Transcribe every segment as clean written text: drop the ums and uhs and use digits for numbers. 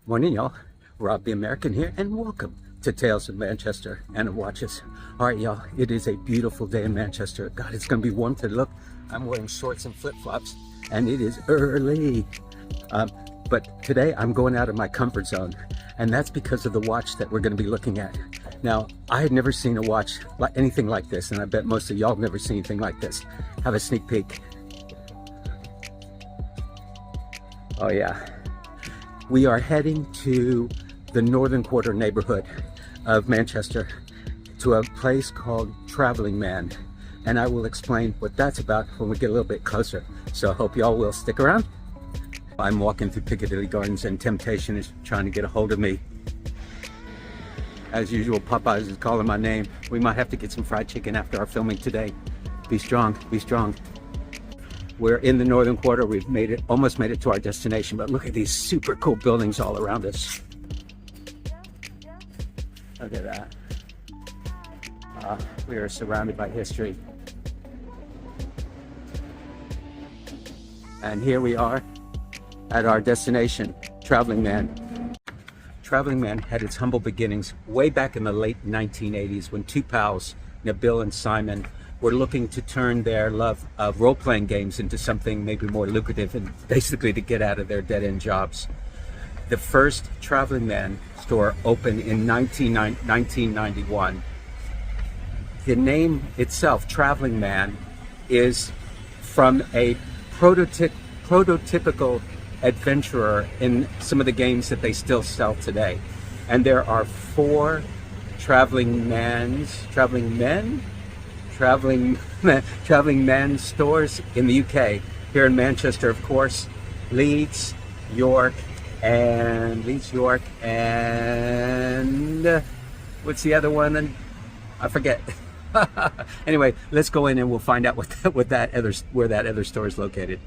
Morning, y'all. Rob the American here, and welcome to Tales of Manchester and of Watches. All right, y'all, it is a beautiful day in Manchester. God, it's going to be warm today. Look, I'm wearing shorts and flip-flops, and it is early. But today I'm going out of my comfort zone, and that's because of the watch that we're going to be looking at. Now, I had never seen a watch like anything like this, and I bet most of y'all have never seen anything like this. Have a sneak peek. Oh, yeah. We are heading to the northern quarter neighborhood of Manchester to a place called Traveling Man, and I will explain what that's about when we get a little bit closer. So I hope y'all will stick around. I'm walking through Piccadilly Gardens and temptation is trying to get a hold of me. As usual, Popeyes is calling my name. We might have to get some fried chicken after our filming today. Be strong, be strong. We're in the northern quarter. We've made it, almost made it to our destination, but look at these super cool buildings all around us. Look at that. We are surrounded by history. And here we are at our destination, Traveling Man. Traveling Man had its humble beginnings way back in the late 1980s when two pals, Nabil and Simon, were looking to turn their love of role-playing games into something maybe more lucrative and basically to get out of their dead-end jobs. The first Traveling Man store opened in 1991. The name itself, Traveling Man, is from a prototypical adventurer in some of the games that they still sell today. And there are 4 Traveling Man stores in the UK. Here in Manchester, of course, Leeds, York, and what's the other one? And I forget. Anyway, let's go in and we'll find out where that other store is located.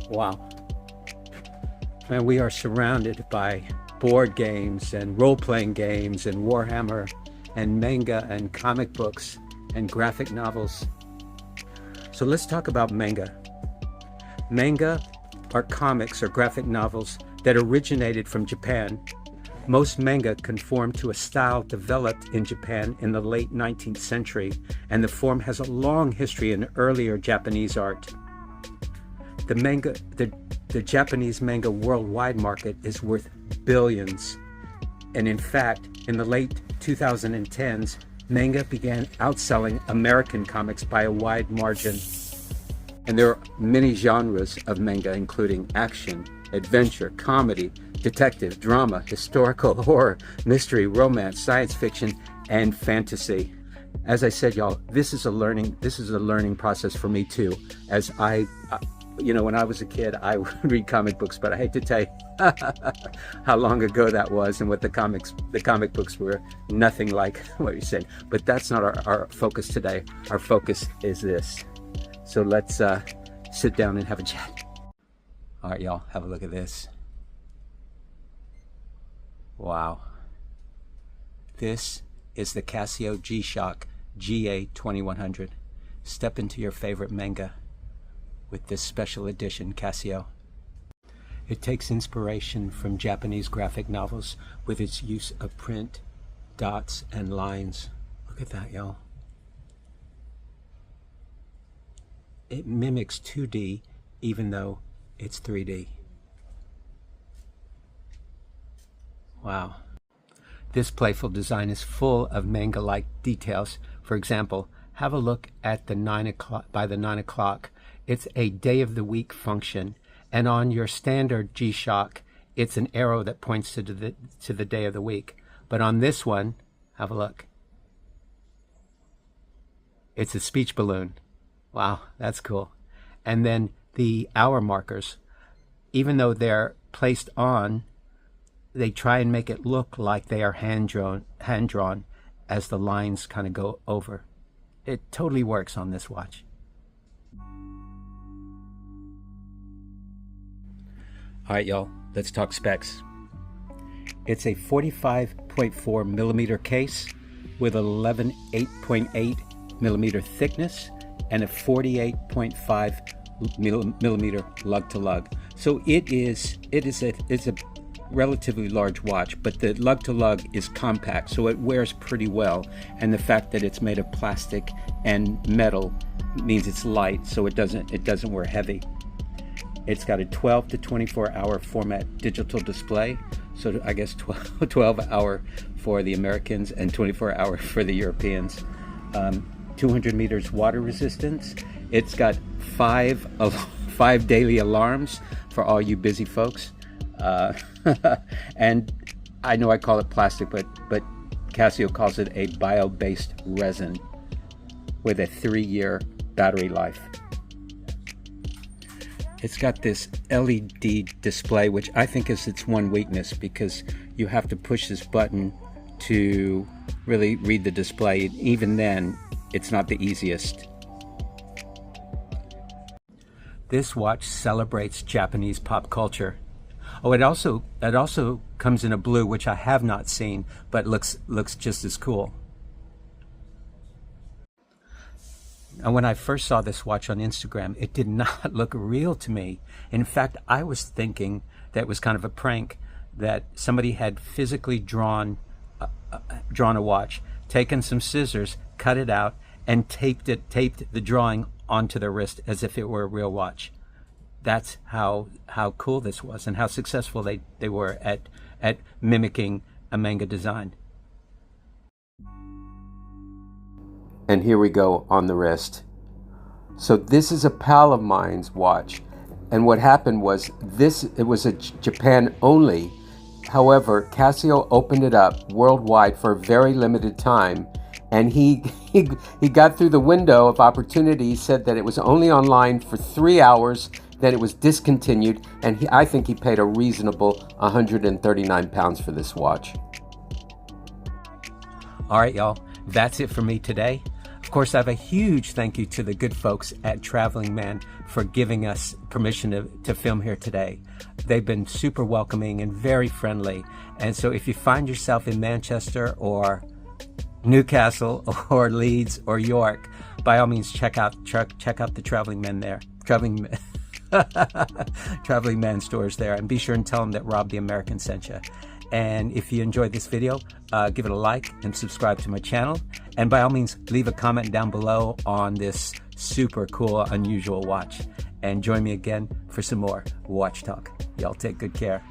Wow. And we are surrounded by board games and role-playing games and Warhammer and manga and comic books and graphic novels. So let's talk about manga. Manga are comics or graphic novels that originated from Japan. Most manga conform to a style developed in Japan in the late 19th century, and the form has a long history in earlier Japanese art. The Japanese manga worldwide market is worth billions. And in fact, in the late 2010s, manga began outselling American comics by a wide margin. And there are many genres of manga, including action, adventure, comedy, detective, drama, historical, horror, mystery, romance, science fiction, and fantasy. As I said, y'all, this is a learning process for me too, as you know, when I was a kid, I would read comic books, but I hate to tell you how long ago that was and what the comic books were nothing like what you're saying. But that's not our focus today. Our focus is this. So let's sit down and have a chat. All right, y'all, have a look at this. Wow. This is the Casio G-Shock GA-2100. Step into your favorite manga with this special edition Casio. It takes inspiration from Japanese graphic novels with its use of print, dots, and lines. Look at that, y'all. It mimics 2D even though it's 3D. Wow. This playful design is full of manga-like details. For example, have a look at the 9 o'clock. It's a day of the week function, and on your standard G-Shock, it's an arrow that points to the day of the week. But on this one, have a look. It's a speech balloon. Wow, that's cool. And then the hour markers, even though they're placed on, they try and make it look like they are hand-drawn as the lines kind of go over. It totally works on this watch. All right, y'all, let's talk specs. It's a 45.4 millimeter case with 11 8.8 millimeter thickness and a 48.5 millimeter lug to lug. So it's a relatively large watch, but the lug to lug is compact, so it wears pretty well. And the fact that it's made of plastic and metal means it's light, so it doesn't wear heavy. It's got a 12 to 24 hour format digital display, so I guess 12 hour for the Americans and 24 hour for the Europeans. 200 meters water resistance. It's got five daily alarms for all you busy folks. And I know I call it plastic, but Casio calls it a bio-based resin with a 3-year battery life. It's got this LED display, which I think is its one weakness, because you have to push this button to really read the display. Even then, it's not the easiest. This watch celebrates Japanese pop culture. Oh, it also comes in a blue, which I have not seen, but looks just as cool. And when I first saw this watch on Instagram, it did not look real to me. In fact, I was thinking that it was kind of a prank, that somebody had physically drawn a watch, taken some scissors, cut it out, and taped the drawing onto their wrist as if it were a real watch. That's how cool this was, and how successful they were at mimicking a manga design. And here we go on the wrist. So this is a pal of mine's watch, and what happened was it was a Japan only. However, Casio opened it up worldwide for a very limited time, and he got through the window of opportunity. He said that it was only online for 3 hours, then it was discontinued, and I think he paid a reasonable £139 for this watch. All right, y'all, that's it for me today. Of course, I have a huge thank you to the good folks at Traveling Man for giving us permission to film here today. They've been super welcoming and very friendly. And so if you find yourself in Manchester or Newcastle or Leeds or York, by all means check out the Traveling Man there. Traveling Man stores there, and be sure and tell them that Rob the American sent you. And if you enjoyed this video, give it a like and subscribe to my channel. And by all means, leave a comment down below on this super cool, unusual watch. And join me again for some more Watch Talk. Y'all take good care.